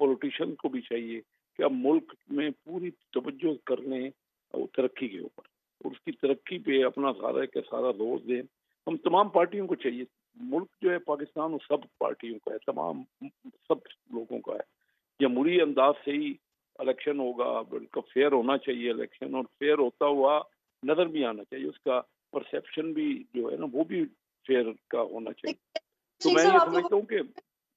Politician کو بھی چاہیے کہ اب ملک میں پوری توجہ کر لیں ترقی کے اوپر، اور اس کی ترقی پہ اپنا سارا کا سارا زور دیں. ہم تمام پارٹیوں کو چاہیے. ملک جو ہے پاکستان وہ سب پارٹیوں کا ہے، تمام سب لوگوں کا ہے. جمہوری انداز سے ہی الیکشن ہوگا، بالکل فیئر ہونا چاہیے الیکشن، اور فیئر ہوتا ہوا نظر بھی آنا چاہیے. اس کا پرسیپشن بھی جو ہے نا وہ بھی فیئر کا ہونا چاہیے. تو میں صاحب یہ آپ لوگ سمجھتا ہوں کہ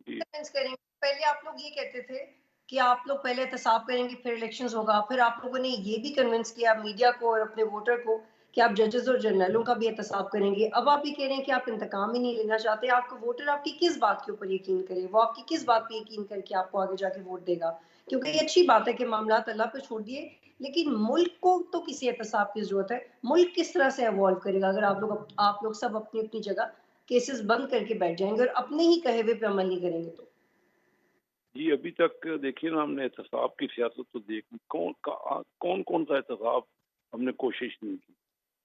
جی کریں گے، پہلے آپ لوگ یہ کہتے تھے کہ آپ لوگ پہلے احتساب کریں گے پھر الیکشنز ہوگا، پھر آپ لوگوں نے یہ بھی کنونس کیا میڈیا کو اور اپنے ووٹر کو کہ آپ ججز اور جرنلوں کا بھی احتساب کریں گے. اب آپ یہ کہہ رہے ہیں کہ آپ انتقام ہی نہیں لینا چاہتے. آپ کو ووٹر آپ کی کس بات کے اوپر یقین کرے؟ وہ آپ کی کس بات پہ یقین کر کے آپ کو آگے جا کے ووٹ دے گا؟ کیونکہ یہ اچھی بات ہے کہ معاملات اللہ پہ چھوڑ دیے، لیکن ملک کو تو کسی احتساب کی ضرورت ہے. ملک کس طرح سے ایوالو کرے گا اگر آپ لوگ سب اپنی اپنی جگہ کیسز بند کر کے بیٹھ جائیں گے اور اپنے ہی کہے ہوئے پہ عمل نہیں کریں گے؟ تو جی ابھی تک دیکھیے نا، ہم نے احتساب کی سیاست تو دیکھ کون سا احتساب ہم نے کوشش نہیں کی.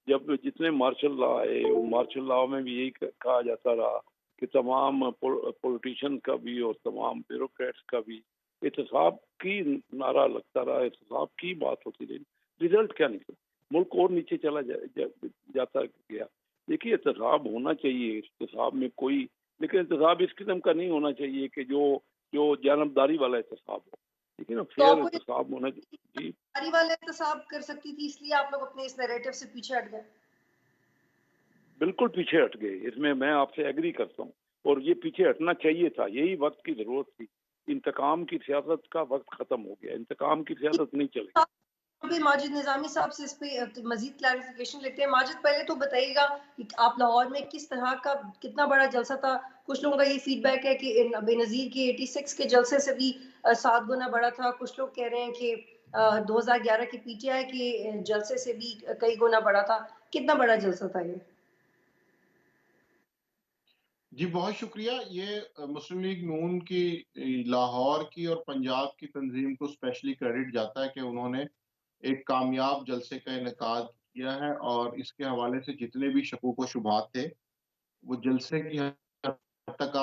جب جتنے مارشل لا آئے، مارشل لا میں بھی یہی کہا جاتا رہا کہ تمام پولیٹیشین کا بھی اور تمام بیوروکریٹس کا بھی احتساب کی نعرہ لگتا رہا، احتساب کی بات ہوتی رہی. رزلٹ کیا نکلا؟ ملک اور نیچے چلا جاتا گیا. دیکھیے احتساب ہونا چاہیے، احتساب میں کوئی، لیکن احتساب اس قسم کا نہیں ہونا چاہیے کہ جو جانبداری والا احتساب ہو. ٹھیک ہے نا، تو فیئر آپ کو احتساب ہونا چاہیے. جی یہ والا احتساب کر سکتی تھی، اس لیے آپ لوگ اپنے اس نیریٹو سے پیچھے ہٹ گئے. بالکل پیچھے ہٹ گئے، اس میں آپ سے ایگری کرتا ہوں. اور یہ پیچھے ہٹنا چاہیے تھا، یہی وقت کی ضرورت تھی. انتقام کی سیاست کا وقت ختم ہو گیا، انتقام کی سیاست نہیں چلے گی. ماجد نظامی صاحب سے اس پہ مزید کلیریفیکیشن لیتے ہیں. ماجد پہلے تو بتائیے گا آپ لاہور میں کس طرح کا کتنا بڑا جلسہ تھا؟ کچھ لوگوں کا یہ فیڈ بیک ہے کہ بے نظیر کے 86 کے جلسے سے بھی 7 گنا بڑا تھا. کچھ لوگ کہہ رہے ہیں کہ 2011 کے پی ٹی آئی کے جلسے سے بھی کئی گنا بڑا تھا. کتنا بڑا جلسہ تھا یہ؟ جی بہت شکریہ. یہ مسلم لیگ نون کی لاہور کی اور پنجاب کی تنظیم کو اسپیشلی کریڈٹ جاتا ہے کہ انہوں نے ایک کامیاب جلسے کا انعقاد کیا ہے، اور اس کے حوالے سے جتنے بھی شکوک و شبہات تھے وہ جلسے کی حد تک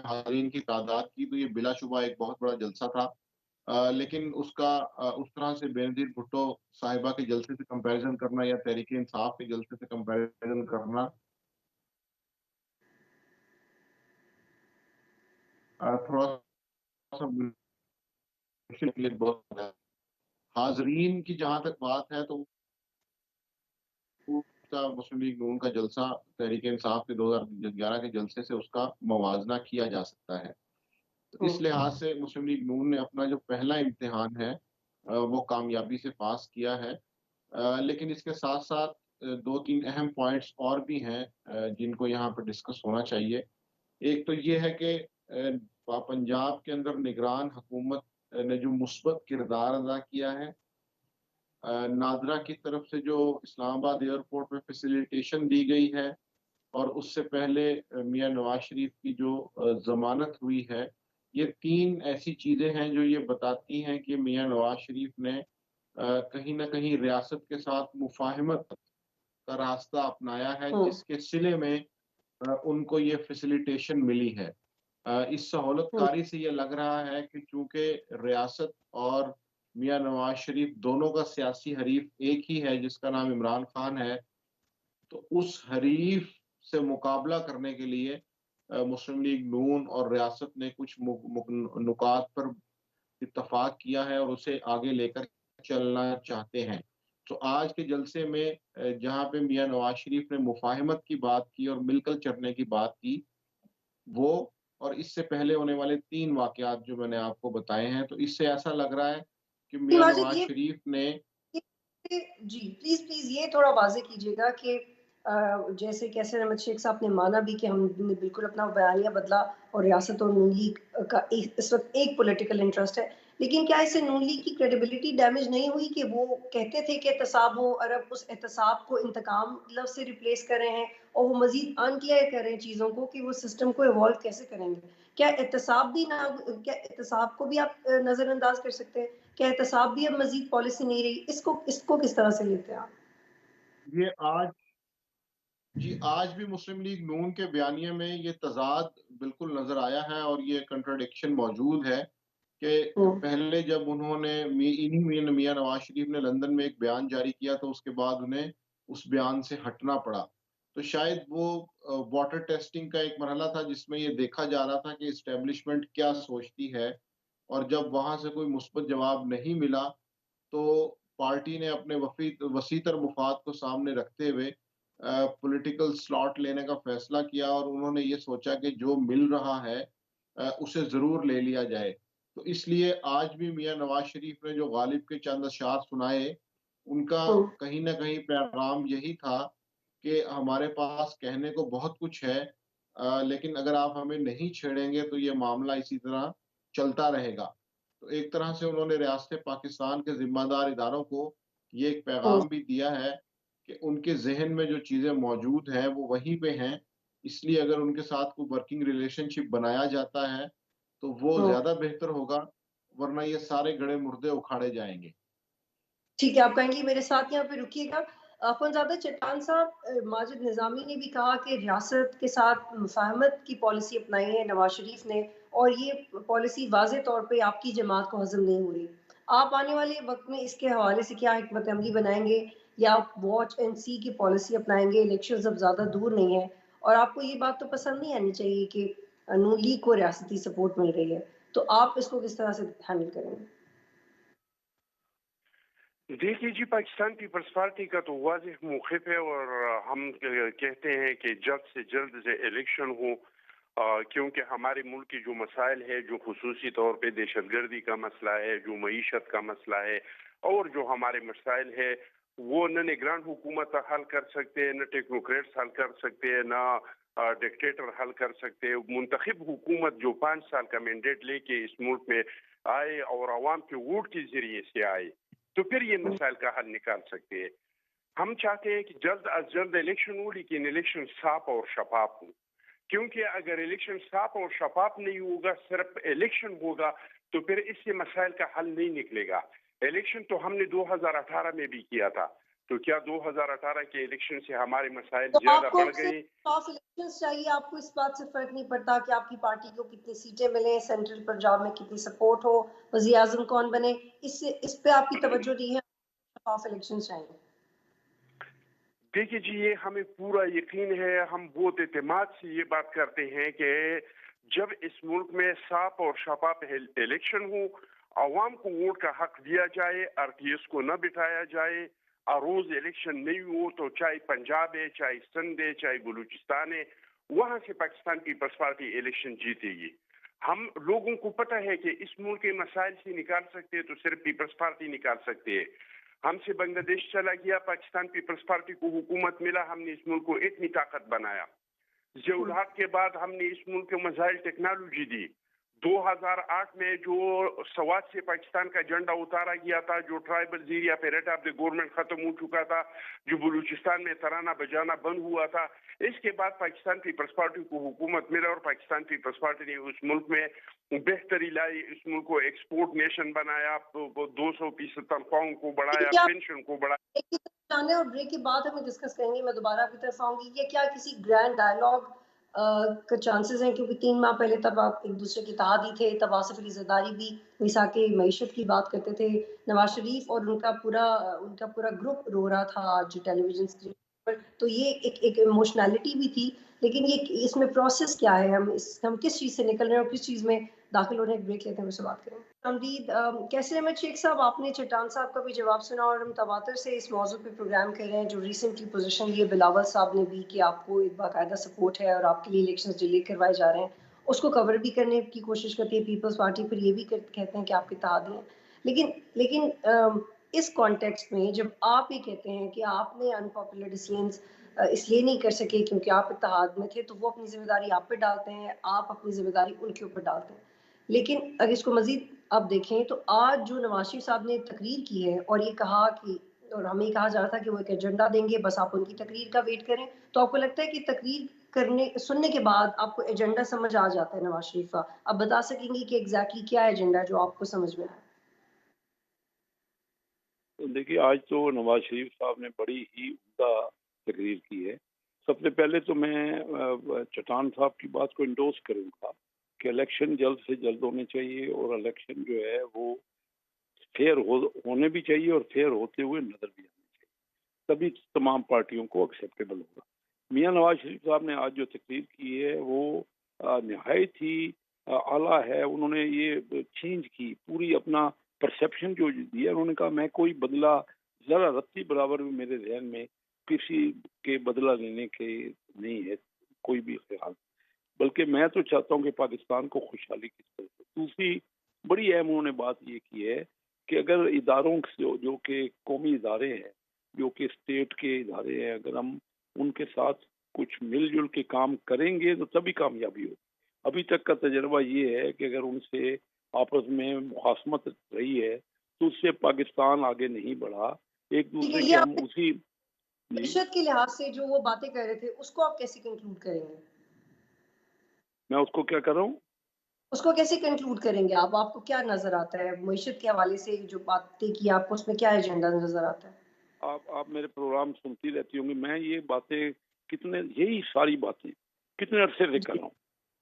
حاضرین کی تعداد کی تو یہ بلا شبہ ایک بہت بڑا جلسہ تھا. لیکن اس کا اس طرح سے بے نظیر بھٹو صاحبہ کے جلسے سے کمپیریزن کرنا یا تحریک انصاف کے جلسے سے کمپیریزن کرنا تھوڑا سا مشکل بہت ہے. حاضرین کی جہاں تک بات ہے تو مسلم لیگ نون کا جلسہ تحریک انصاف کے 2011 کے جلسے سے اس کا موازنہ کیا جا سکتا ہے. اس لحاظ سے مسلم لیگ نون نے اپنا جو پہلا امتحان ہے وہ کامیابی سے پاس کیا ہے. لیکن اس کے ساتھ ساتھ 2-3 اہم پوائنٹس اور بھی ہیں جن کو یہاں پہ ڈسکس ہونا چاہیے. ایک تو یہ ہے کہ پنجاب کے اندر نگران حکومت نے جو مثبت کردار ادا کیا ہے، نادرا کی طرف سے جو اسلام آباد ایئرپورٹ میں فیسیلیٹیشن دی گئی ہے، اور اس سے پہلے میاں نواز شریف کی جو ضمانت ہوئی ہے، یہ 3 ایسی چیزیں ہیں جو یہ بتاتی ہیں کہ میاں نواز شریف نے کہیں نہ کہیں ریاست کے ساتھ مفاہمت کا راستہ اپنایا ہے، جس کے صلے میں ان کو یہ فیسیلیٹیشن ملی ہے. اس سہولت کاری سے یہ لگ رہا ہے کہ چونکہ ریاست اور میاں نواز شریف دونوں کا سیاسی حریف ایک ہی ہے جس کا نام عمران خان ہے، تو اس حریف سے مقابلہ کرنے کے لیے مسلم لیگ نون اور ریاست نے کچھ نکات پر اتفاق کیا ہے اور اسے آگے لے کر چلنا چاہتے ہیں. تو آج کے جلسے میں جہاں پہ میاں نواز شریف نے مفاہمت کی بات کی اور مل کر چلنے کی بات کی، وہ اور اس سے پہلے ہونے والے 3 واقعات جو میں نے آپ کو بتائے ہیں، تو اس سے ایسا لگ رہا ہے کہ میاں ماجد نواز یہ شریف نے جی پلیز یہ تھوڑا واضح کیجیے گا کہ جیسے کیسر احمد شیخ صاحب نے مانا بھی کہ ہم نے بالکل اپنا بیانیہ بدلا اور ریاست اور نون لیگ کا اس وقت ایک پولیٹیکل انٹرسٹ ہے، لیکن کیا اس سے نون لیگ کی کریڈیبلٹی ڈیمیج نہیں ہوئی کہ وہ کہتے تھے کہ احتساب ہو اور اب اس احتساب کو انتقام لفظ سے ریپلیس کر رہے ہیں اور وہ مزید انکلیئر کر رہے ہیں چیزوں کو کہ وہ سسٹم کو ایوالو کیسے کریں گے؟ کیا احتساب کو بھی آپ نظر انداز کر سکتے ہیں؟ کیا احتساب بھی اب مزید پالیسی نہیں رہی؟ اس کو کس طرح سے لیتے ہیں آپ؟ یہ آج جی آج بھی مسلم لیگ نون کے بیانیے میں یہ تضاد بالکل نظر آیا ہے اور یہ کنٹراڈکشن موجود ہے کہ پہلے جب انہوں نے میاں نواز شریف نے لندن میں ایک بیان جاری کیا تو اس کے بعد انہیں اس بیان سے ہٹنا پڑا. تو شاید وہ واٹر ٹیسٹنگ کا ایک مرحلہ تھا جس میں یہ دیکھا جا رہا تھا کہ اسٹیبلشمنٹ کیا سوچتی ہے، اور جب وہاں سے کوئی مثبت جواب نہیں ملا تو پارٹی نے اپنے وسیع تر مفاد کو سامنے رکھتے ہوئے پولیٹیکل سلاٹ لینے کا فیصلہ کیا، اور انہوں نے یہ سوچا کہ جو مل رہا ہے اسے ضرور لے لیا جائے. تو اس لیے آج بھی میاں نواز شریف نے جو غالب کے چند اشعار سنائے، ان کا کہیں نہ کہیں پیغام یہی تھا کہ ہمارے پاس کہنے کو بہت کچھ ہے، لیکن اگر آپ ہمیں نہیں چھیڑیں گے تو یہ معاملہ اسی طرح چلتا رہے گا. تو ایک طرح سے انہوں نے ریاست پاکستان کے ذمہ دار اداروں کو یہ ایک پیغام بھی دیا ہے کہ ان کے ذہن میں جو چیزیں موجود ہیں وہ وہیں پہ ہیں، اس لیے اگر ان کے ساتھ کوئی ورکنگ ریلیشن شپ بنایا جاتا ہے تو وہ زیادہ بہتر ہوگا، ورنہ یہ سارے گڑے مردے اکھاڑے جائیں گے. ٹھیک ہے، آپ کہیں گے میرے ساتھ یہاں پہ رکیے گا. اخوندزادہ چٹان صاحب، ماجد نظامی نے بھی کہا کہ ریاست کے ساتھ مفاہمت کی پالیسی اپنائی ہے نواز شریف نے، اور یہ پالیسی واضح طور پہ آپ کی جماعت کو ہضم نہیں ہو رہی. آپ آنے والے وقت میں اس کے حوالے سے کیا حکمت عملی بنائیں گے، یا آپ واچ اینڈ سی کی پالیسی اپنائیں گے؟ الیکشنز اب زیادہ دور نہیں ہیں، اور آپ کو یہ بات تو پسند نہیں آنی چاہیے کہ نون لیگ کو ریاستی سپورٹ مل رہی ہے، تو آپ اس کو کس طرح سے ہینڈل کریں گے؟ دیکھیے جی، پاکستان پیپلز پارٹی کا تو واضح موقف ہے، اور ہم کہتے ہیں کہ جلد سے الیکشن ہو، کیونکہ ہمارے ملک کی جو مسائل ہے، جو خصوصی طور پہ دہشت گردی کا مسئلہ ہے، جو معیشت کا مسئلہ ہے، اور جو ہمارے مسائل ہے وہ نہ نگران حکومت حل کر سکتے ہیں، نہ ٹیکنوکریٹس حل کر سکتے ہیں، نہ ڈکٹیٹر حل کر سکتے ہیں. منتخب حکومت جو 5 سال کا مینڈیٹ لے کے اس ملک میں آئے اور عوام کے ووٹ کے ذریعے سے آئے تو پھر یہ مسائل کا حل نکال سکتے ہیں. ہم چاہتے ہیں کہ جلد از جلد الیکشن ہو، لیکن الیکشن صاف اور شفاف ہو، کیونکہ اگر الیکشن صاف اور شفاف نہیں ہوگا، صرف الیکشن ہوگا تو پھر اس سے مسائل کا حل نہیں نکلے گا. الیکشن تو ہم نے 2018 میں بھی کیا تھا، تو کیا 2018 کے الیکشن سے ہمارے مسائل تو زیادہ آپ کو بڑھ گئے؟ صاف الیکشنز چاہیے، آپ کو اس بات سے فرق نہیں پڑتا کہ آپ کی پارٹی کو کتنی سیٹیں ملیں، سینٹرل پنجاب میں کتنی سپورٹ ہو، وزیر اعظم کون بنے، اس پہ آپ کی توجہ نہیں ہے، صاف الیکشنز چاہیے؟ دیکھیے جی، یہ ہمیں پورا یقین ہے، ہم بہت اعتماد سے یہ بات کرتے ہیں کہ جب اس ملک میں صاف اور شفاف الیکشن ہو، عوام کو ووٹ کا حق دیا جائے، RTS کو نہ بٹھایا جائے، اور روز الیکشن نہیں ہو تو چاہے پنجاب ہے، چاہے سندھ ہے، چاہے بلوچستان ہے، وہاں سے پاکستان پیپلز پارٹی الیکشن جیتے گی. ہم لوگوں کو پتہ ہے کہ اس ملک کے مسائل سے نکال سکتے ہیں تو صرف پیپلز پارٹی نکال سکتے ہیں. ہم سے بنگلہ دیش چلا گیا، پاکستان پیپلز پارٹی کو حکومت ملا، ہم نے اس ملک کو اتنی طاقت بنایا. ضیاء الحق کے بعد ہم نے اس ملک کو میزائل ٹیکنالوجی دی. 2008 میں جو سوات سے پاکستان کا جھنڈا اتارا گیا تھا، جو ٹرائبل ایریا پہ ریٹ آف دی گورنمنٹ ختم ہو چکا تھا، جو بلوچستان میں ترانہ بجانا بند ہوا تھا، اس کے بعد پاکستان پیپلز پارٹی کو حکومت ملا، اور پاکستان پیپلز پارٹی نے اس ملک میں بہتری لائی، اس ملک کو ایکسپورٹ نیشن بنایا، 200% تنخواہوں کو بڑھایا، پینشن کو بڑھایا. جانے اور بریک کے بعد ہمیں ڈسکس کریں گے، میں دوبارہ آپ کی طرف آؤں گی کہ کیا کسی گرینڈ ڈائلاگ کا چانسز ہیں، کیونکہ 3 ماہ پہلے تب آپ ایک دوسرے کے اتحادی تھے، تب آصف علی زرداری بھی میثاق معیشت کی بات کرتے تھے، نواز شریف اور ان کا پورا گروپ رو رہا تھا آج ٹیلی ویژن اسکرین پر، تو یہ ایک ایموشنالٹی بھی تھی. لیکن یہ اس میں پروسیس کیا ہے، ہم کس چیز سے نکل رہے ہیں اور کس چیز میں داخل ہو رہے ہیں؟ ایک بریک لیتے ہیں، اس سے بات کریں. امجید، کیسے ہیں احمد شیخ صاحب؟ آپ نے چٹان صاحب کا بھی جواب سنا، اور ہم تواتر سے اس موضوع پہ پروگرام کر رہے ہیں جو ریسنٹلی پوزیشن لیے بلاول صاحب نے بھی، کہ آپ کو ایک باقاعدہ سپورٹ ہے اور آپ کے لیے الیکشنز ڈیلے کروائے جا رہے ہیں، اس کو کور بھی کرنے کی کوشش کرتی ہے پیپلز پارٹی، پھر یہ بھی کہتے ہیں کہ آپ کے اتحادی ہیں. لیکن اس کانٹیکسٹ میں جب آپ یہ کہتے ہیں کہ آپ نے انپاپولر ڈیسیژنز اس لیے نہیں کر سکے کیونکہ آپ اتحاد میں تھے، تو وہ اپنی ذمہ داری آپ پہ ڈالتے ہیں، آپ اپنی ذمہ داری ان کے اوپر ڈالتے ہیں. لیکن اگر اس کو مزید آپ دیکھیں تو آج جو نواز شریف صاحب نے تقریر کی ہے اور یہ کہا کہ، اور ہمیں کہا جا رہا تھا کہ وہ ایک ایجنڈا دیں گے، بس آپ ان کی تقریر کا ویٹ کریں، تو آپ کو لگتا ہے کہ تقریر سننے کے بعد آپ کو ایجنڈا سمجھ آ جاتا ہے نواز شریف کا؟ آپ بتا سکیں گے کہ ایگزیکٹلی کیا ایجنڈا جو آپ کو سمجھ میں آیا؟ دیکھیے، آج تو نواز شریف صاحب نے بڑی ہی عمدہ تقریر کی ہے، سب سے پہلے تو میں چٹان صاحب کی بات کو انڈورس کروں گا کہ الیکشن جلد سے جلد ہونے چاہیے، اور الیکشن جو ہے وہ فیئر ہونے بھی چاہیے اور فیئر ہوتے ہوئے نظر بھی آنے چاہیے، تبھی تمام پارٹیوں کو ایکسیپٹیبل ہوگا۔ میاں نواز شریف صاحب نے آج جو تقریر کی ہے وہ نہایت ہی اعلیٰ ہے۔ انہوں نے یہ چینج کی پوری اپنا پرسیپشن جو دیا، انہوں نے کہا میں کوئی بدلہ ذرا رتی برابر بھی میرے ذہن میں کسی کے بدلہ لینے کے نہیں ہے کوئی بھی خیال، بلکہ میں تو چاہتا ہوں کہ پاکستان کو خوشحالی کی طرف سے۔ دوسری بڑی اہم انہوں نے بات یہ کی ہے کہ اگر اداروں جو کہ قومی ادارے ہیں، جو کہ اسٹیٹ کے ادارے ہیں، اگر ہم ان کے ساتھ کچھ مل جل کے کام کریں گے تو تبھی کامیابی ہوگی۔ ابھی تک کا تجربہ یہ ہے کہ اگر ان سے آپس میں مخاصمت رہی ہے تو اس سے پاکستان آگے نہیں بڑھا، ایک دوسرے یہ کے آپ ہم اسی جی معیشت کے لحاظ سے جو وہ باتیں کر رہے تھے اس کو آپ کیسے کنکلوڈ کریں گے؟ میں اس کو کیا کر رہا ہوں، اس کو کیسے کنکلوڈ کریں گے آپ کو کیا نظر آتا ہے معیشت کے حوالے سے جو باتیں کی آپ کو اس میں کیا ایجنڈا نظر آتا ہے؟ آپ میرے پروگرام سنتی رہتی ہوں گی، میں یہ باتیں یہی ساری باتیں کتنے عرصے سے کر رہا ہوں۔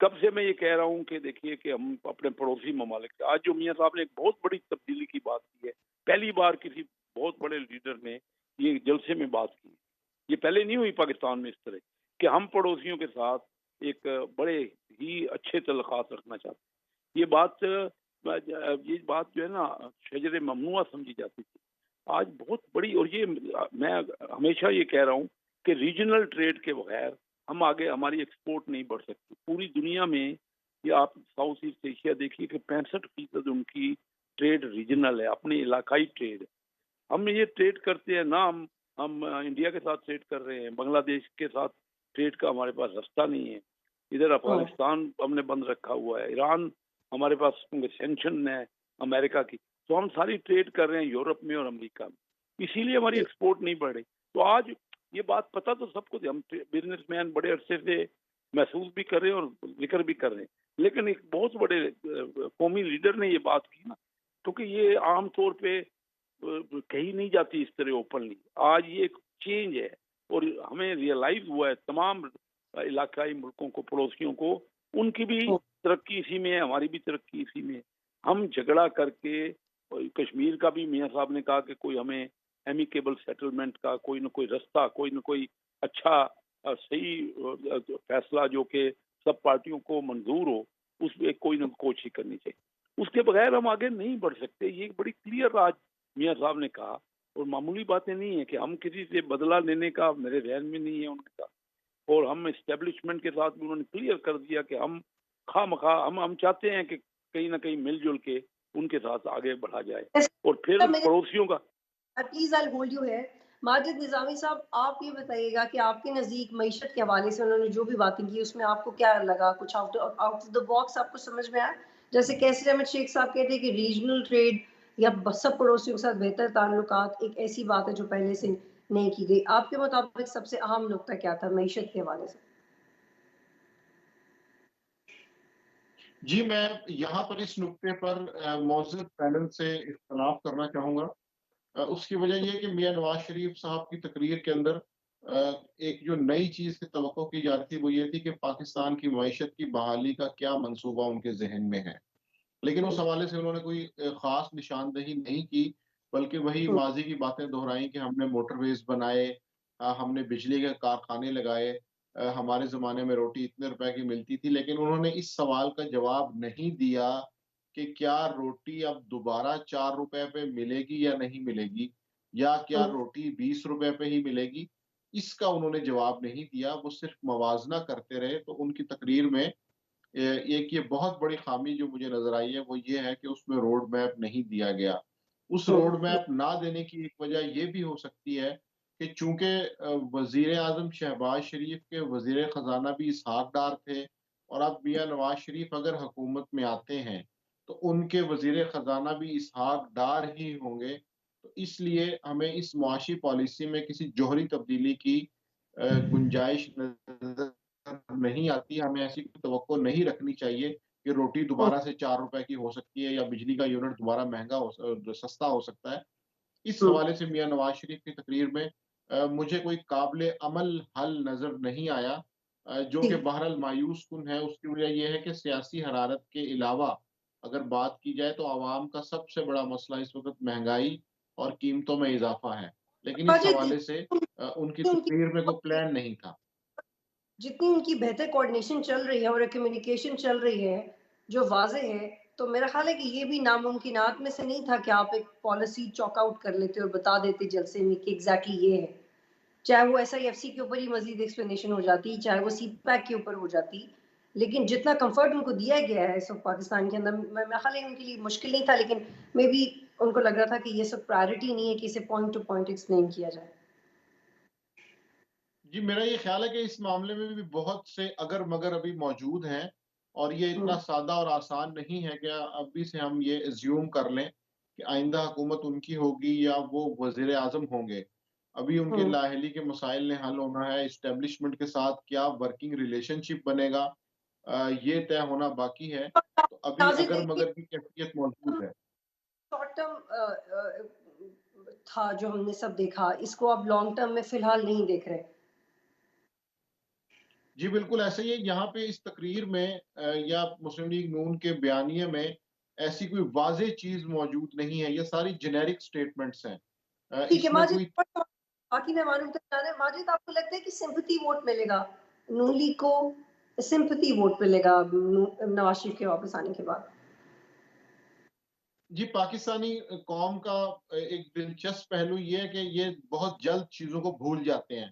کب سے میں یہ کہہ رہا ہوں کہ دیکھیے کہ ہم اپنے پڑوسی ممالک سے، آج جو میاں صاحب نے ایک بہت بڑی تبدیلی کی بات کی ہے، پہلی بار کسی بہت بڑے لیڈر نے یہ جلسے میں بات کی، یہ پہلے نہیں ہوئی پاکستان میں اس طرح کہ ہم پڑوسیوں کے ساتھ ایک بڑے ہی اچھے تعلقات رکھنا چاہتے ہیں۔ یہ بات جو ہے نا شجر ممنوعہ سمجھی جاتی تھی، آج بہت بڑی، اور یہ میں ہمیشہ یہ کہہ رہا ہوں کہ ریجنل ٹریڈ کے بغیر ہم آگے ہماری ایکسپورٹ نہیں بڑھ سکتی۔ پوری دنیا میں یہ آپ ساؤتھ ایسٹ ایشیا دیکھیے کہ 65% ان کی ٹریڈ ریجنل ہے، اپنی علاقائی ٹریڈ ہے۔ ہم یہ ٹریڈ کرتے ہیں نہ، ہم انڈیا کے ساتھ ٹریڈ کر رہے ہیں، بنگلہ دیش کے ساتھ ٹریڈ کا ہمارے پاس راستہ نہیں ہے، ادھر افغانستان ہم نے بند رکھا ہوا ہے، ایران ہمارے پاس سینکشن ہے امریکہ کی، تو ہم ساری ٹریڈ کر رہے ہیں یورپ میں اور امریکہ میں، اسی لیے ہماری ایکسپورٹ نہیں بڑھ رہی۔ تو آج یہ بات پتہ تو سب کو، ہم بزنس مین بڑے عرصے سے محسوس بھی کر رہے ہیں اور ذکر بھی کر رہے ہیں، لیکن ایک بہت بڑے قومی لیڈر نے یہ بات کی نا، کیونکہ یہ عام طور پہ کہیں نہیں جاتی اس طرح اوپنلی۔ آج یہ ایک چینج ہے اور ہمیں ریئلائز ہوا ہے تمام علاقائی ملکوں کو، پڑوسیوں کو، ان کی بھی ترقی اسی میں ہے، ہماری بھی ترقی اسی میں ہے۔ ہم جھگڑا کر کے، کشمیر کا بھی میاں صاحب نے کہا کہ کوئی ہمیں ایمیکیبل سیٹلمنٹ کا کوئی نہ کوئی راستہ، کوئی نہ کوئی اچھا صحیح فیصلہ جو کہ سب پارٹیوں کو منظور ہو، اس میں کوئی نہ کوشش کرنی چاہیے۔ اس کے بغیر ہم آگے نہیں بڑھ سکتے، یہ ایک بڑی کلیئر آج میاں صاحب نے کہا، اور معمولی باتیں نہیں ہیں کہ ہم کسی سے بدلہ لینے کا میرے ذہن میں نہیں ہے ان کے ساتھ، اور ہم اسٹیبلشمنٹ کے ساتھ بھی انہوں نے کلیئر کر دیا کہ ہم خواہ مخواہ ہم چاہتے ہیں کہ کہیں نہ کہیں مل جل کے ان کے ساتھ آگے بڑھا جائے، اور پھر پڑوسیوں کا۔ پلیز آئی ہولڈ یو ہے ماجد نظامی صاحب، آپ یہ بتائیے گا کہ آپ کے نزدیک معیشت کے حوالے سے انہوں نے جو بھی باتیں کی اس میں آپ کو کیا لگا؟ کچھ آؤٹ آف دا باکس آپ کو سمجھ میں آیا؟ جیسے کیسر احمد شیخ صاحب کہتے ہیں کہ ریجنل ٹریڈ یا سب پڑوسیوں کے ساتھ بہتر تعلقات ایک ایسی بات ہے جو پہلے سے نہیں کی گئی، آپ کے مطابق سب سے اہم نقطہ کیا تھا معیشت کے حوالے سے؟ جی، میں یہاں پر اس نقطے پر معزز پینل سے اختلاف کرنا چاہوں گا۔ اس کی وجہ یہ کہ میاں نواز شریف صاحب کی تقریر کے اندر ایک جو نئی چیز کی توقع کی جاتی تھی وہ یہ تھی کہ پاکستان کی معیشت کی بحالی کا کیا منصوبہ ان کے ذہن میں ہے، لیکن اس حوالے سے انہوں نے کوئی خاص نشاندہی نہیں کی، بلکہ وہی ماضی کی باتیں دہرائیں کہ ہم نے موٹر ویز بنائے، ہم نے بجلی کے کارخانے لگائے، ہمارے زمانے میں روٹی اتنے روپے کی ملتی تھی، لیکن انہوں نے اس سوال کا جواب نہیں دیا کہ کیا روٹی اب دوبارہ 4 روپے پہ ملے گی یا نہیں ملے گی، یا کیا روٹی 20 روپے پہ ہی ملے گی۔ اس کا انہوں نے جواب نہیں دیا، وہ صرف موازنہ کرتے رہے۔ تو ان کی تقریر میں ایک یہ بہت بڑی خامی جو مجھے نظر آئی ہے وہ یہ ہے کہ اس میں روڈ میپ نہیں دیا گیا۔ اس روڈ میپ نہ دینے کی ایک وجہ یہ بھی ہو سکتی ہے کہ چونکہ وزیر اعظم شہباز شریف کے وزیر خزانہ بھی اسحاق ڈار تھے، اور اب میاں نواز شریف اگر حکومت میں آتے ہیں تو ان کے وزیر خزانہ بھی اسحاق ڈار ہی ہوں گے، تو اس لیے ہمیں اس معاشی پالیسی میں کسی جوہری تبدیلی کی گنجائش نظر نہیں آتی۔ ہمیں ایسی توقع نہیں رکھنی چاہیے کہ روٹی دوبارہ سے 4 روپے کی ہو سکتی ہے یا بجلی کا یونٹ دوبارہ سستا ہو سکتا ہے۔ اس حوالے سے میاں نواز شریف کی تقریر میں مجھے کوئی قابل عمل حل نظر نہیں آیا، جو جی کہ بہرحال مایوس کن ہے۔ اس کی وجہ یہ ہے کہ سیاسی حرارت کے علاوہ اگر بات کی جائے تو عوام کا سب سے بڑا مسئلہ اس وقت مہنگائی اور قیمتوں میں اضافہ ہے، لیکن اس ماجد، حوالے سے ان کی تقریر میں کوئی پلان نہیں تھا۔ جتنی ان کی بہتر کوارڈینیشن چل رہی ہے اور کمیونیکیشن چل رہی ہے جو واضح ہے، تو میرا خیال ہے کہ یہ بھی ناممکنات میں سے نہیں تھا کہ آپ ایک پالیسی چاک آؤٹ کر لیتے اور بتا دیتے جلسے میں کہ ایگزیکٹلی یہ ہے، چاہے وہ ایس آئی ایف سی کے اوپر ہی مزید ایکسپلینیشن ہو جاتی، چاہے وہ سی پیک کے اوپر ہو جاتی، لیکن جتنا کمفرٹ ان کو دیا گیا ہے اس وقت پاکستان کے اندر، میرا خیال ہے ان کے لیے مشکل نہیں تھا، لیکن مے بی ان کو لگ رہا تھا کہ یہ سب پرائرٹی نہیں ہے کہ اسے پوائنٹ ٹو پوائنٹ ایکسپلین کیا جائے۔ جی میرا یہ خیال ہے کہ اس معاملے میں بھی بہت سے اگر مگر ابھی موجود ہیں، اور یہ اتنا سادہ اور آسان نہیں ہے کہ ابھی سے ہم یہ ایزیوم کر لیں کہ آئندہ حکومت ان کی ہوگی یا وہ وزیر اعظم ہوں گے۔ ابھی ان کے لاحلی کے مسائل نے حل ہونا ہے، اسٹیبلشمنٹ کے ساتھ کیا ورکنگ ریلیشن شپ بنے گا، یہ طے ہونا باقی ہے۔ تو ابھی اگر مگر کی کیفیت موجود ہے۔ شارٹ ٹرم تھا جو ہم نے سب دیکھا، اس کو اب لانگ ٹرم میں فی الحال نہیں دیکھ رہے۔ جی بالکل ایسے ہی ہے، یہاں پہ اس تقریر میں یا مسلم لیگ نون کے بیانیے میں ایسی کوئی واضح چیز موجود نہیں ہے، یہ ساری جنیرک سٹیٹمنٹس ہیں۔ ٹھیک ہے اس میں ماجد، کوئی باقی میں معلوم تک جانا ہے، ماجد آپ کو لگتا ہے کہ سمپتھی ووٹ ملے گا نون لیگ کو، سمپتھی ووٹ ملے گا نواز شریف کے واپس آنے کے بعد؟ جی پاکستانی قوم کا ایک دلچسپ پہلو یہ ہے کہ یہ بہت جلد چیزوں کو بھول جاتے ہیں۔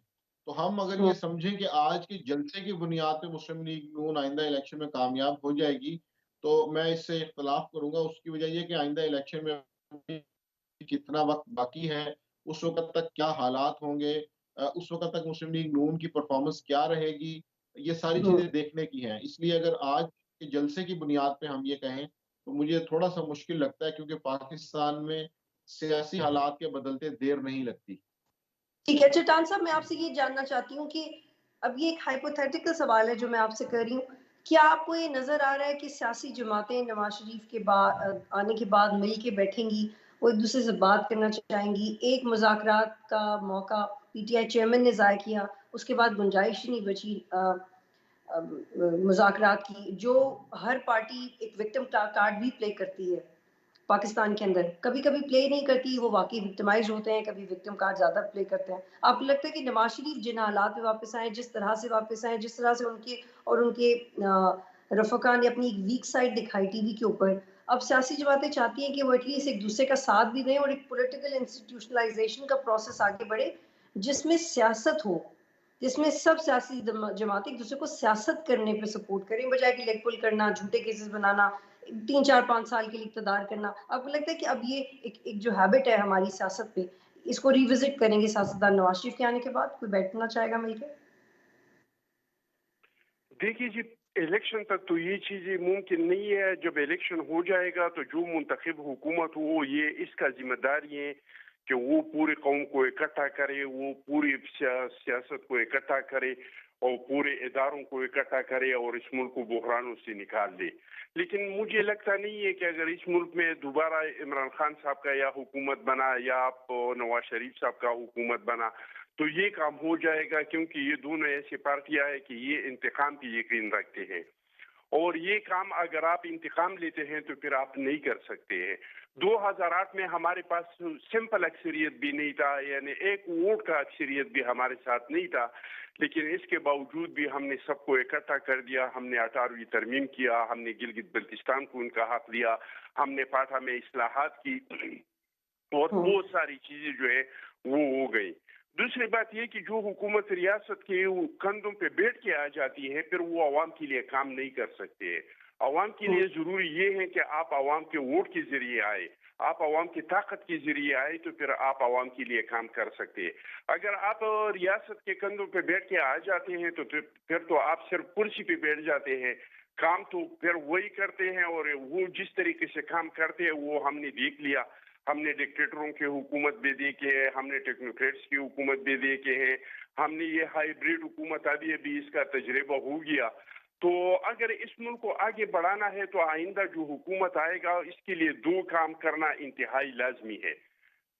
تو ہم اگر یہ سمجھیں کہ آج کے جلسے کی بنیاد پہ مسلم لیگ نون آئندہ الیکشن میں کامیاب ہو جائے گی، تو میں اس سے اختلاف کروں گا۔ اس کی وجہ یہ کہ آئندہ الیکشن میں کتنا وقت باقی ہے، اس وقت تک کیا حالات ہوں گے، اس وقت تک مسلم لیگ نون کی پرفارمنس کیا رہے گی، یہ ساری چیزیں دیکھنے کی ہیں۔ اس لیے اگر آج کے جلسے کی بنیاد پہ ہم یہ کہیں تو مجھے تھوڑا سا مشکل لگتا ہے، کیونکہ پاکستان میں سیاسی حالات کے بدلتے دیر نہیں لگتی۔ ٹھیک ہے چٹان صاحب، میں آپ سے یہ جاننا چاہتی ہوں کہ اب یہ ایک ہائپوتھیٹیکل سوال ہے جو میں آپ سے کر رہی ہوں، کیا آپ کو یہ نظر آ رہا ہے کہ سیاسی جماعتیں نواز شریف کے بعد آنے کے بعد مل کے بیٹھیں گی، وہ ایک دوسرے سے بات کرنا چاہیں گی؟ ایک مذاکرات کا موقع پی ٹی آئی چیئرمین نے ضائع کیا، اس کے بعد گنجائش نہیں بچی مذاکرات کی، جو ہر پارٹی ایک وکٹم کارڈ بھی پلے کرتی ہے پاکستان کے اندر، کبھی کبھی پلے نہیں کرتی، وہ واقعی وکٹمائز ہوتے ہیں، کبھی وکٹم کارڈ زیادہ پلے کرتے ہیں۔ آپ کو لگتا ہے کہ نواز شریف جن حالات میں واپس آئے، جس طرح سے واپس آئے، جس طرح سے ان کے اور ان کے رفقا نے اپنی ایک ویک سائڈ دکھائی ٹی وی کے اوپر، اب سیاسی جماعتیں چاہتی ہیں کہ وہ ایٹ لیسٹ ایک دوسرے کا ساتھ بھی دیں اور ایک پولیٹیکل انسٹیٹیوشنلائزیشن کا پروسیس آگے بڑھے جس میں سیاست ہو، جس میں سب سیاسی جماعتیں ایک دوسرے کو سیاست کرنے پہ سپورٹ کریں، بجائے کہ لیگ پل کرنا، جھوٹے کیسز بنانا، 3 4 5 سال کے لیے اقتدار کرنا۔ آپ کو لگتا ہے کہ اب یہ ایک جو ہیبٹ ہے ہماری سیاست پہ، اس کو ریوزٹ کریں گے سیاستدان نواز شریف کے آنے کے بعد؟ کوئی بیٹھنا چاہے گا مل کے؟ دیکھیے جی، الیکشن تک تو یہ چیزیں ممکن نہیں ہے۔ جب الیکشن ہو جائے گا تو جو منتخب حکومت ہو، یہ اس کا ذمہ داری ہے کہ وہ پوری قوم کو اکٹھا کرے، وہ پوری سیاست کو اکٹھا کرے اور پورے اداروں کو اکٹھا کرے اور اس ملک کو بحرانوں سے نکال دے۔ لیکن مجھے لگتا نہیں ہے کہ اگر اس ملک میں دوبارہ عمران خان صاحب کا یا حکومت بنا یا نواز شریف صاحب کا حکومت بنا تو یہ کام ہو جائے گا، کیونکہ یہ دونوں ایسی پارٹیاں ہیں کہ یہ انتقام کی یقین رکھتے ہیں، اور یہ کام اگر آپ انتقام لیتے ہیں تو پھر آپ نہیں کر سکتے ہیں۔ 2008 میں ہمارے پاس سمپل اکثریت بھی نہیں تھا، یعنی ایک ووٹ کا اکثریت بھی ہمارے ساتھ نہیں تھا، لیکن اس کے باوجود بھی ہم نے سب کو اکٹھا کر دیا۔ ہم نے 18ویں ترمیم کیا، ہم نے گلگت بلتستان کو ان کا حق دیا، ہم نے پاٹھا میں اصلاحات کی، اور بہت ساری چیزیں جو ہے وہ ہو گئی۔ دوسری بات یہ کہ جو حکومت ریاست کے کندھوں پہ بیٹھ کے آ جاتی ہے، پھر وہ عوام کے لیے کام نہیں کر سکتے۔ عوام کے لیے ضروری یہ ہے کہ آپ عوام کے ووٹ کے ذریعے آئے، آپ عوام کی طاقت کے ذریعے آئے تو پھر آپ عوام کے لیے کام کر سکتے ہیں۔ اگر آپ ریاست کے کندھوں پہ بیٹھ کے آ جاتے ہیں تو پھر تو آپ صرف کرسی پہ بیٹھ جاتے ہیں، کام تو پھر وہی کرتے ہیں، اور وہ جس طریقے سے کام کرتے ہیں وہ ہم نے دیکھ لیا۔ ہم نے ڈکٹیٹروں کی حکومت بھی دیکھے ہیں، ہم نے ٹیکنوکریٹس کی حکومت بھی دیکھے ہیں، ہم نے یہ ہائیبریڈ حکومت ابھی اس کا تجربہ ہو گیا۔ تو اگر اس ملک کو آگے بڑھانا ہے تو آئندہ جو حکومت آئے گا اس کے لیے 2 کام کرنا انتہائی لازمی ہے۔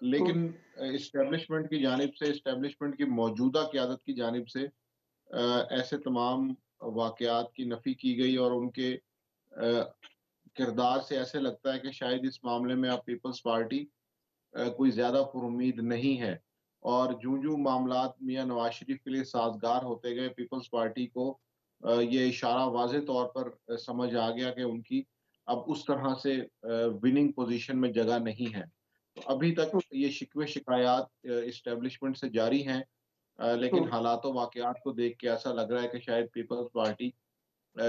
لیکن اسٹیبلشمنٹ کی جانب سے، اسٹیبلشمنٹ کی موجودہ قیادت کی جانب سے ایسے تمام واقعات کی نفی کی گئی، اور ان کے کردار سے ایسے لگتا ہے کہ شاید اس معاملے میں اب پیپلز پارٹی کوئی زیادہ پر امید نہیں ہے، اور جو معاملات میاں نواز شریف کے لیے سازگار ہوتے گئے، پیپلز پارٹی کو یہ اشارہ واضح طور پر سمجھ آ گیا کہ ان کی اب اس طرح سے وننگ پوزیشن میں جگہ نہیں ہے۔ تو ابھی تک یہ شکوے شکایات اسٹیبلشمنٹ سے جاری ہیں، لیکن حالات و واقعات کو دیکھ کے ایسا لگ رہا ہے کہ شاید پیپلز پارٹی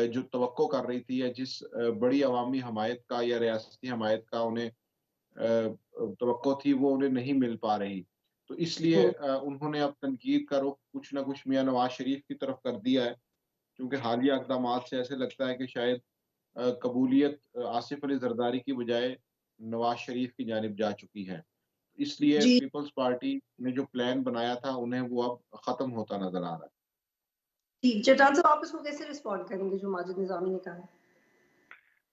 جو توقع کر رہی تھی، یا جس بڑی عوامی حمایت کا یا ریاستی حمایت کا انہیں توقع تھی، وہ انہیں نہیں مل پا رہی۔ تو اس لیے انہوں نے اب تنقید کا رخ کچھ نہ کچھ میاں نواز شریف کی طرف کر دیا ہے، کیونکہ حالیہ اقدامات سے ایسے لگتا ہے کہ شاید قبولیت آصف علی زرداری کی بجائے نواز شریف کی جانب جا چکی ہے۔ اس لیے جی پیپلز پارٹی نے جو پلان بنایا تھا انہیں وہ اب ختم ہوتا نظر آ رہا ہے۔ جی چٹان صاحب، آپ اس کو کیسے رسپونڈ کریں گے جو ماجد نظامی نے کہا ہے؟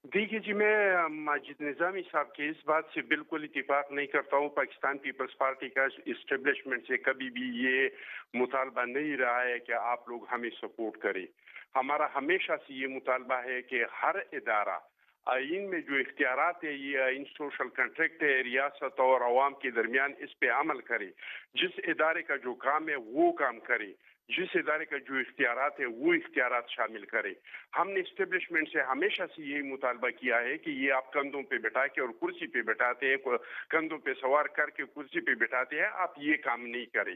دیکھیے جی، میں ماجد نظامی صاحب کی اس بات سے بالکل اتفاق نہیں کرتا ہوں۔ پاکستان پیپلز پارٹی کا اسٹیبلشمنٹ سے کبھی بھی یہ مطالبہ نہیں رہا ہے کہ آپ لوگ ہمیں سپورٹ کریں۔ ہمارا ہمیشہ سے یہ مطالبہ ہے کہ ہر ادارہ آئین میں جو اختیارات ہے، یہ آئین سوشل کنٹریکٹ ہے، ریاست اور عوام کے درمیان اس پہ عمل کرے۔ جس ادارے کا جو کام ہے وہ کام کرے، جس ادارے کا جو اختیارات ہے وہ اختیارات شامل کرے۔ ہم نے اسٹیبلشمنٹ سے ہمیشہ سے یہی مطالبہ کیا ہے کہ یہ آپ کندھوں پہ بٹھا کے اور کرسی پہ بٹھاتے ہیں، کندھوں پہ سوار کر کے کرسی پہ بٹھاتے ہیں، آپ یہ کام نہیں کریں۔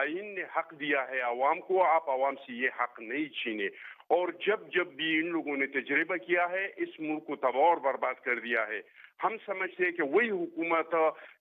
آئین نے حق دیا ہے عوام کو، آپ عوام سے یہ حق نہیں چھینے۔ اور جب بھی ان لوگوں نے تجربہ کیا ہے، اس ملک کو تباہ اور برباد کر دیا ہے۔ ہم سمجھتے ہیں کہ وہی حکومت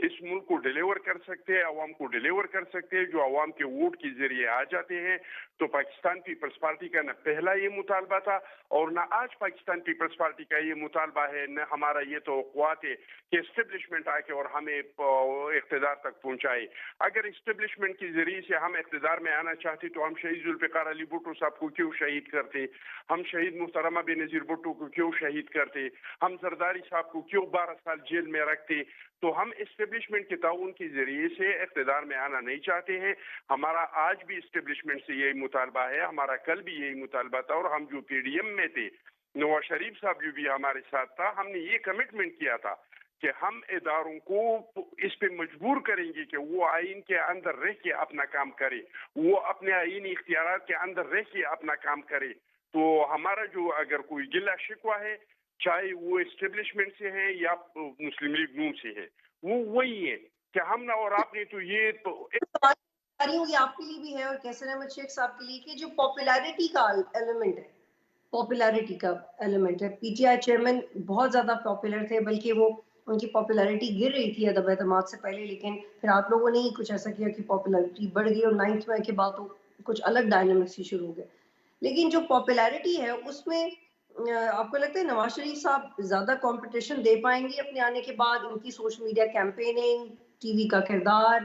اس ملک کو ڈیلیور کر سکتے ہیں، عوام کو ڈیلیور کر سکتے ہیں، جو عوام کے ووٹ کے ذریعے آ جاتے ہیں۔ تو پاکستان پیپلز پارٹی کا نہ پہلا یہ مطالبہ تھا اور نہ آج پاکستان پیپلز پارٹی کا یہ مطالبہ ہے، نہ ہمارا یہ توقعات ہے کہ اسٹیبلشمنٹ آ کے اور ہمیں اقتدار تک پہنچائے۔ اگر اسٹیبلشمنٹ کے ذریعے سے ہم اقتدار میں آنا چاہتے تو ہم شہید ذوالفقار علی بھٹو صاحب کو کیوں شہید کرتے؟ ہم شہید محترمہ بے نظیر بھٹو کو کیوں شہید کرتے؟ ہم زرداری صاحب کو کیوں 12 سال جیل میں رکھتے؟ تو ہم اسٹیبلشمنٹ کے تعاون کے ذریعے سے اقتدار میں آنا نہیں چاہتے ہیں۔ ہمارا آج بھی اسٹیبلشمنٹ سے یہی مطالبہ ہے، ہمارا کل بھی یہی مطالبہ تھا، اور ہم جو پی ڈی ایم میں تھے، نواز شریف صاحب جو بھی ہمارے ساتھ تھا، ہم نے یہ کمٹمنٹ کیا تھا کہ ہم اداروں کو اس پہ مجبور کریں گے کہ وہ آئین کے اندر رہ کے اپنا کام کرے، وہ اپنے آئینی اختیارات کے اندر رہ کے اپنا کام کرے۔ تو ہمارا جو اگر کوئی گلہ شکوہ ہے، چاہے وہ اسٹیبلشمنٹ سے ہے یا مسلم لیگ نون سے ہے، وہ وہی ہے کہ ہم نہ اور آپ نے تو یہ تو ہوگی آپ کے لیے بھی ہے اور کیسر احمد شیخ صاحب کے لیے کہ جو پاپولیرٹی کا ایلیمنٹ ہے، پاپولیرٹی کا ایلیمنٹ ہے۔ پی ٹی آئی چیئرمین بہت زیادہ پاپولر تھے، بلکہ وہ ان کی پاپولیرٹی گر رہی تھی عدم اعتماد سے پہلے، لیکن پھر آپ لوگوں نے ہی کچھ ایسا کیا کہ پاپولیرٹی بڑھ گئی، اور 9th میں کے بعد تو کچھ الگ ڈائنامکس ہی شروع ہو گئے۔ لیکن جو پاپولیرٹی ہے اس میں آپ کو لگتا ہے نواز شریف صاحب زیادہ کمپٹیشن دے پائیں گے اپنے آنے کے بعد؟ ان کی سوشل میڈیا کیمپیننگ، ٹی وی کا کردار،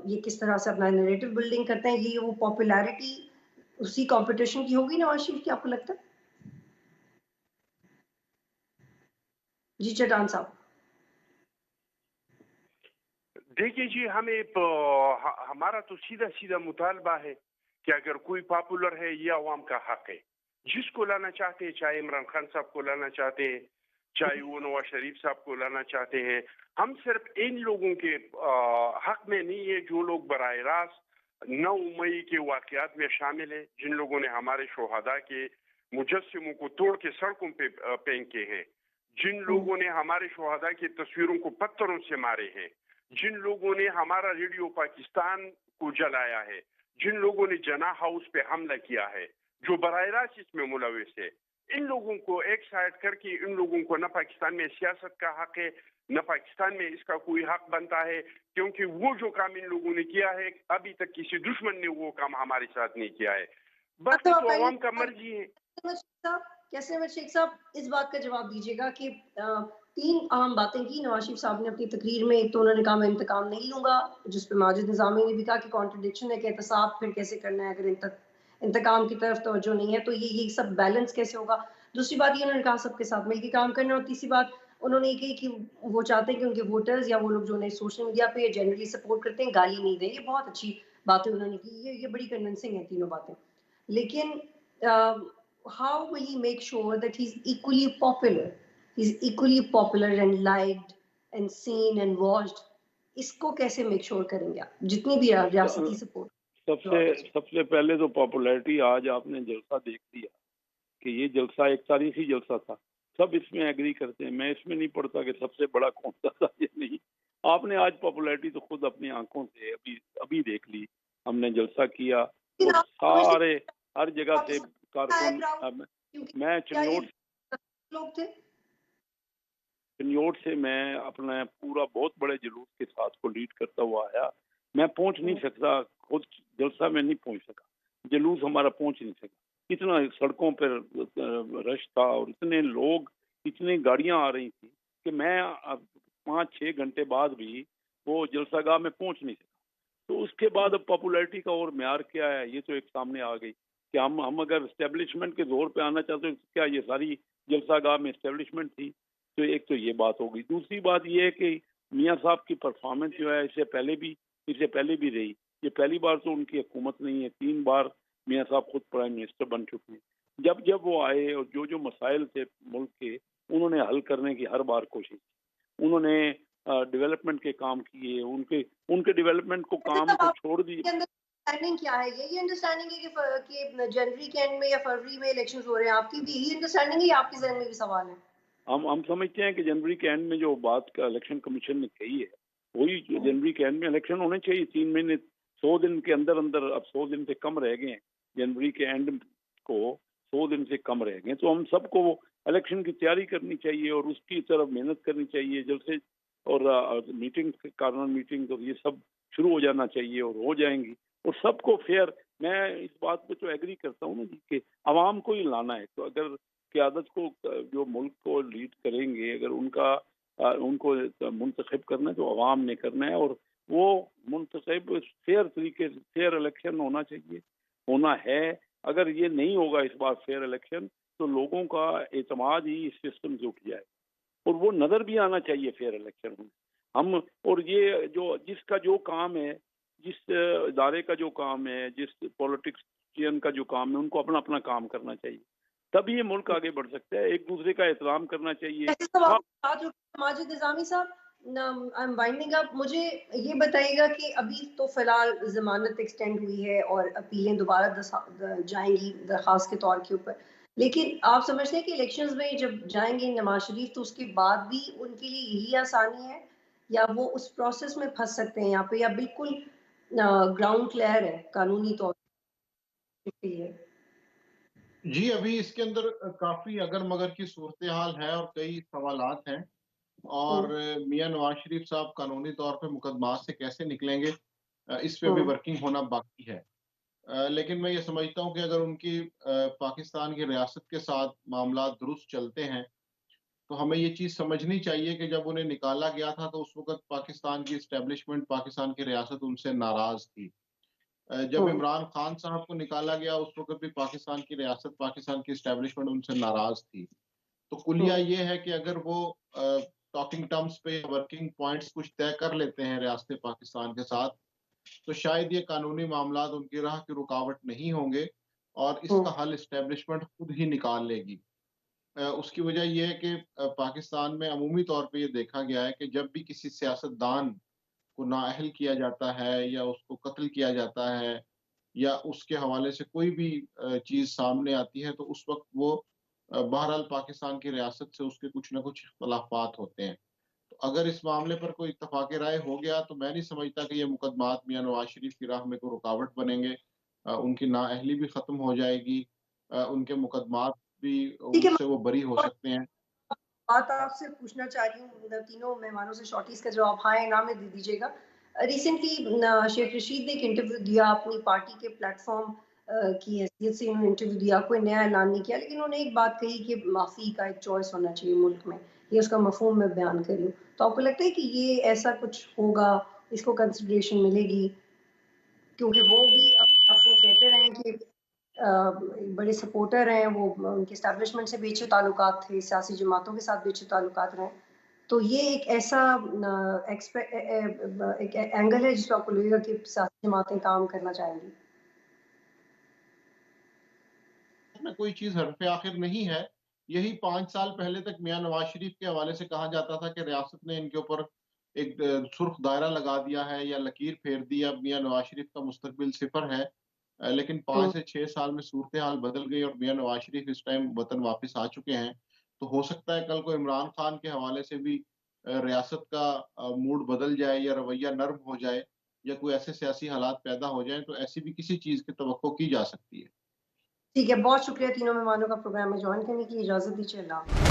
یہ کس طرح سے اپنا نیریٹو بلڈنگ کرتے ہیں، یہ وہ پاپولیرٹی اسی کمپٹیشن کی ہوگی نواز شریف کی، آپ کو لگتا ہے؟ جی چٹان صاحب۔ دیکھیے جی، ہمارا تو سیدھا مطالبہ ہے کہ اگر کوئی پاپولر ہے، یہ عوام کا حق ہے۔ جس کو لانا چاہتے ہیں، چاہے عمران خان صاحب کو لانا چاہتے ہیں، چاہے وہ نواز شریف صاحب کو لانا چاہتے ہیں، ہم صرف ان لوگوں کے حق میں نہیں ہے جو لوگ براہ راست 9 مئی کے واقعات میں شامل ہیں، جن لوگوں نے ہمارے شہداء کے مجسموں کو توڑ کے سڑکوں پہ پھینکے ہیں، جن لوگوں نے ہمارے شہداء کی تصویروں کو پتھروں سے مارے ہیں، جن لوگوں نے ہمارا ریڈیو پاکستان کو جلایا ہے، جن لوگوں نے جناح ہاؤس پہ حملہ کیا ہے، جو براہ راست اس میں ملوث ہے، ان لوگوں کو ایک سائڈ کر کے ان لوگوں کو نہ پاکستان میں سیاست کا حق ہے، نہ پاکستان میں اس کا کوئی حق بنتا ہے، کیونکہ وہ جو کام ان لوگوں نے کیا ہے ابھی تک کسی دشمن نے وہ کام ہمارے ساتھ نہیں کیا ہے۔ باقی تو عوام کا مرضی ہے۔ کیسے احمد شیخ صاحب اس بات کا جواب دیجیے گا کہ 3 اہم باتیں کی نواز شریف صاحب نے اپنی تقریر میں۔ ایک تو انہوں نے کہا میں انتقام نہیں لوں گا، جس پہ ماجد نظامی نے بھی کہا کہ کانٹرڈکشن ہے کہ احتساب پھر کیسے کرنا ہے اگر انتقام کی طرف توجہ نہیں ہے، تو یہ سب بیلنس کیسے ہوگا۔ دوسری بات یہ انہوں نے کہا سب کے ساتھ مل کے کام کرنا، اور تیسری بات انہوں نے یہ کہی کہ وہ چاہتے ہیں کہ ان کے ووٹرز یا وہ لوگ جو انہیں سوشل میڈیا پہ جنرلی سپورٹ کرتے ہیں گالی نہیں دیں. یہ بہت اچھی باتیں انہوں نے کی, یہ بڑی کنونسنگ ہیں تینوں باتیں. لیکن how will he make sure that he is equally popular, he is equally popular and liked and seen and watched? اس کو کیسے میک شیور کریں گے آپ جتنی بھی ریاستی سپورٹ؟ سب سے پہلے تو پاپولیرٹی, آج آپ نے جلسہ دیکھ لیا کہ یہ جلسہ ایک تاریخی جلسہ تھا, سب اس میں ایگری کرتے ہیں. میں اس میں نہیں پڑھتا کہ سب سے بڑا کون سا تھا یہ نہیں. آپ نے آج پاپولیرٹی تو خود اپنی آنکھوں سے ابھی دیکھ لی. ہم نے جلسہ کیا اور سارے ہر جگہ سے کارکن, میں چنیوٹ سے میں اپنا پورا بہت بڑے جلوس کے ساتھ کو لیڈ کرتا ہوا آیا. میں پہنچ نہیں سکتا, خود جلسہ میں نہیں پہنچ سکا, جلوس ہمارا پہنچ نہیں سکا. اتنا سڑکوں پہ رش تھا اور اتنے لوگ, اتنی گاڑیاں آ رہی تھیں کہ میں 5-6 گھنٹے بعد بھی وہ جلسہ گاہ میں پہنچ نہیں سکا. تو اس کے بعد اب پاپولیرٹی کا اور معیار کیا ہے, یہ تو ایک سامنے آ گئی کہ ہم اگر اسٹیبلشمنٹ کے زور پہ آنا چاہتے ہیں, کیا یہ ساری جلسہ گاہ میں اسٹیبلشمنٹ تھی؟ تو ایک تو یہ بات ہوگی. دوسری بات یہ ہے کہ میاں صاحب کی پرفارمنس جو ہے اس سے پہلے بھی رہی. یہ پہلی بار تو ان کی حکومت نہیں ہے, 3 بار میاں صاحب خود پرائم منسٹر بن چکے ہیں. جب وہ آئے اور جو مسائل تھے ملک کے, انہوں نے حل کرنے کی ہر بار کوشش کی. انہوں نے ڈیولپمنٹ کے کام کیے, ان کے ڈیولپمنٹ کو کام کو چھوڑ دیے. انڈرسٹینڈنگ کیا ہے, یہی انڈرسٹینڈنگ ہے کہ جنوری کے اینڈ میں یا فروری میں الیکشنز ہو رہے ہیں, آپ کی بھی یہی انڈرسٹینڈنگ ہے یا آپ کے ذہن میں بھی سوال ہے؟ ہم سمجھتے ہیں کہ جنوری کے اینڈ میں جو بات کا الیکشن کمیشن نے کہی ہے وہی جنوری کے اینڈ میں الیکشن ہونے چاہیے. 3 مہینے 100 دن کے اندر, اب 100 دن سے کم رہ گئے ہیں. جنوری کے اینڈ کو 100 دن سے کم رہ گئے, تو ہم سب کو الیکشن کی تیاری کرنی چاہیے اور اس کی طرف محنت کرنی چاہیے. جلسے اور میٹنگ, کارنر میٹنگ اور یہ سب شروع ہو جانا چاہیے اور ہو جائیں گی. اور سب کو فیئر, میں اس بات پہ تو ایگری کرتا ہوں نا جی کہ عوام کو ہی لانا ہے. تو اگر قیادت کو جو ملک کو لیڈ کریں گے, اگر ان کو منتخب کرنا ہے تو عوام نے کرنا ہے, اور وہ منتخب فیئر طریقے سے, فیئر الیکشن ہونا چاہیے, ہونا ہے. اگر یہ نہیں ہوگا اس بار فیئر الیکشن, تو لوگوں کا اعتماد ہی اس سسٹم سے اٹھ جائے, اور وہ نظر بھی آنا چاہیے فیئر الیکشن میں. ہم اور یہ جس کا جو کام ہے, جس ادارے کا جو کام ہے, جس پولیٹیشین کا جو کام ہے, ان کو اپنا اپنا کام کرنا چاہیے, تب یہ ملک آگے بڑھ سکتا ہے. ایک دوسرے کا احترام کرنا چاہیے. ماجد نظامی صاحب, I'm winding up. مجھے یہ بتائیے گا کہ ابھی تو فی الحال ضمانت ایکسٹینڈ ہوئی ہے اور اپیلیں دوبارہ جائیں گی درخواست کے طور کے اوپر, لیکن آپ سمجھتے ہیں کہ الیکشنز میں جب جائیں گے نواز شریف تو اس کے بعد بھی ان کے لیے یہی آسانی ہے, یا وہ اس پروسیس میں پھنس سکتے ہیں یہاں پہ, یا بالکل گراؤنڈ کلیئر ہے قانونی طور کے لیے؟ جی ابھی اس کے اندر کافی اگر مگر کی صورتحال ہے اور کئی سوالات ہیں, اور میاں نواز شریف صاحب قانونی طور پہ مقدمات سے کیسے نکلیں گے اس پہ بھی ورکنگ ہونا باقی ہے. لیکن میں یہ سمجھتا ہوں کہ اگر ان کی پاکستان کی ریاست کے ساتھ معاملات درست چلتے ہیں تو ہمیں یہ چیز سمجھنی چاہیے کہ جب انہیں نکالا گیا تھا تو اس وقت پاکستان کی اسٹیبلشمنٹ, پاکستان کی ریاست ان سے ناراض تھی. جب عمران خان صاحب کو نکالا گیا اس وقت بھی پاکستان کی ریاست, پاکستان کی اسٹیبلشمنٹ ان سے ناراض تھی. تو کلیہ یہ ہے کہ اگر وہ ٹاکنگ ٹرمز پہ ورکنگ پوائنٹس کچھ طے کر لیتے ہیں ریاست پاکستان کے ساتھ, تو شاید یہ قانونی معاملات ان کی راہ کی رکاوٹ نہیں ہوں گے, اور اس کا حل اسٹیبلشمنٹ خود ہی نکال لے گی. اس کی وجہ یہ ہے کہ پاکستان میں عمومی طور پہ یہ دیکھا گیا ہے کہ جب بھی کسی سیاستدان کو نااہل کیا جاتا ہے یا اس کو قتل کیا جاتا ہے یا اس کے حوالے سے کوئی بھی چیز سامنے آتی ہے, تو اس وقت وہ بہرحال پاکستان کی ریاست سے اس کے کچھ نہ کچھ اختلافات ہوتے ہیں. تو اگر اس معاملے پر کوئی اتفاق رائے ہو گیا تو میں نہیں سمجھتا کہ یہ مقدمات میاں نواز شریف کی راہ میں کوئی رکاوٹ بنیں گے. ان کی نااہلی بھی ختم ہو جائے گی, ان کے مقدمات بھی اس سے وہ بری ہو سکتے ہیں. بات آپ سے پوچھنا چاہ رہی ہوں, تینوں مہمانوں سے شارٹیز کا جواب ہاں یا نہ میں دے دیجیے گا. ریسنٹلی شیخ رشید نے ایک انٹرویو دیا اپنی پارٹی کے پلیٹ فارم کی حیثیت سے, انہوں نے انٹرویو دیا, کوئی نیا اعلان نہیں کیا, لیکن انہوں نے ایک بات کہی کہ معافی کا ایک چوائس ہونا چاہیے ملک میں, یہ اس کا مفہوم میں بیان کر رہی ہوں. تو آپ کو لگتا ہے کہ یہ ایسا کچھ ہوگا, اس کو کنسیڈریشن ملے گی؟ کیونکہ وہ بھی آپ کو کہتے رہے کہ بڑے سپورٹر ہیں, وہ ان کے اسٹیبلشمنٹ سے بھی اچھے تعلقات تھے, سیاسی جماعتوں کے ساتھ بھی اچھے تعلقات رہے, تو یہ ایک ایسا ایک اینگل ہے جس پہ آپ کو لگے گا کہ سیاسی جماعتیں کام کرنا چاہیں گی. میں کوئی چیز حرف آخر نہیں ہے. یہی 5 سال پہلے تک میاں نواز شریف کے حوالے سے کہا جاتا تھا کہ ریاست نے ان کے اوپر ایک سرخ دائرہ لگا دیا ہے یا لکیر پھیر دی. اب میاں نواز شریف کا مستقبل صفر ہے. لیکن 5 سے 6 سال میں صورتحال بدل گئی اور میاں نواز شریف اس ٹائم وطن واپس آ چکے ہیں. تو ہو سکتا ہے کل کو عمران خان کے حوالے سے بھی ریاست کا موڈ بدل جائے یا رویہ نرم ہو جائے یا کوئی ایسے سیاسی حالات پیدا ہو جائیں. تو ایسی بھی کسی چیز کی توقع کی جا سکتی ہے. ٹھیک ہے، بہت شکریہ تینوں مہمانوں کا پروگرام میں جوائن کرنے کی. اجازت دیجیے. اللہ